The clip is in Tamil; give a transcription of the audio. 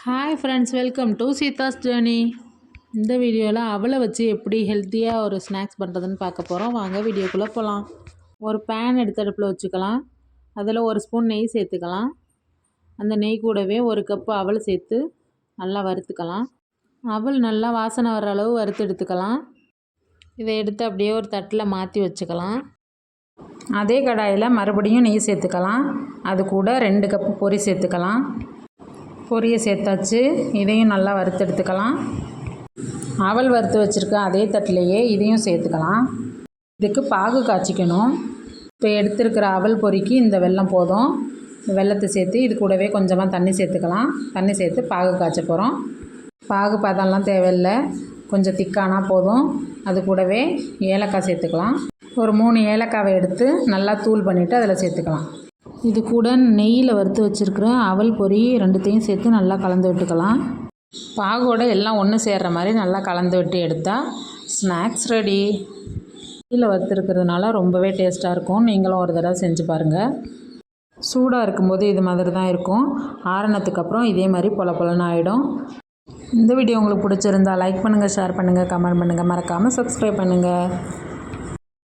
Hi friends, welcome to Seetha's journey. இந்த வீடியோவில் அவலை வச்சு எப்படி ஹெல்த்தியாக ஒரு ஸ்நாக்ஸ் பண்ணுறதுன்னு பார்க்க போகிறோம். வாங்க வீடியோக்குள்ளே போகலாம். ஒரு பேன் எடுத்து அடுப்பில் வச்சுக்கலாம். அதில் ஒரு ஸ்பூன் நெய் சேர்த்துக்கலாம். அந்த நெய் கூடவே ஒரு கப்பு அவல் சேர்த்து நல்லா வறுத்துக்கலாம். அவல் நல்லா வாசனை வர அளவு வறுத்து எடுத்துக்கலாம். இதை எடுத்து அப்படியே ஒரு தட்டில் மாற்றி வச்சுக்கலாம். அதே கடாயில் மறுபடியும் நெய் சேர்த்துக்கலாம். அது கூட 2 கப்பு பொரி சேர்த்துக்கலாம். பொரியை சேர்த்தாச்சு. இதையும் நல்லா வறுத்து எடுத்துக்கலாம். அவல் வறுத்து வச்சுருக்க அதே தட்டிலையே இதையும் சேர்த்துக்கலாம். இதுக்கு பாகு காய்ச்சிக்கணும். இப்போ எடுத்துருக்கிற அவல் பொரிக்கு இந்த வெல்லம் போதும். வெல்லத்தை சேர்த்து இது கூடவே கொஞ்சமாக தண்ணி சேர்த்துக்கலாம். தண்ணி சேர்த்து பாகு காய்ச்ச போகிறோம். பாகு பதம்லாம் தேவையில்லை, கொஞ்சம் திக்கானா போதும். அது கூடவே ஏலக்காய் சேர்த்துக்கலாம். ஒரு 3 ஏலக்காவை எடுத்து நல்லா தூள் பண்ணிவிட்டு அதில் சேர்த்துக்கலாம். இது கூட நெய்யில் வறுத்து வச்சுருக்கிற அவல் பொரி 2த்தையும் சேர்த்து நல்லா கலந்து விட்டுக்கலாம். பாகோட எல்லாம் ஒன்று சேர்கிற மாதிரி நல்லா கலந்து விட்டு எடுத்தால் ஸ்நாக்ஸ் ரெடி. நெய்யில் வறுத்துருக்கிறதுனால ரொம்பவே டேஸ்ட்டாக இருக்கும். நீங்களும் ஒரு தடவை செஞ்சு பாருங்கள். சூடாக இருக்கும்போது இது மாதிரி தான் இருக்கும். ஆறுனதுக்கு அப்புறம் இதே மாதிரி பொல பொலன்னு ஆகிடும். இந்த வீடியோ உங்களுக்கு பிடிச்சிருந்தா லைக் பண்ணுங்கள், ஷேர் பண்ணுங்கள், கமெண்ட் பண்ணுங்கள். மறக்காமல் சப்ஸ்கிரைப் பண்ணுங்கள்.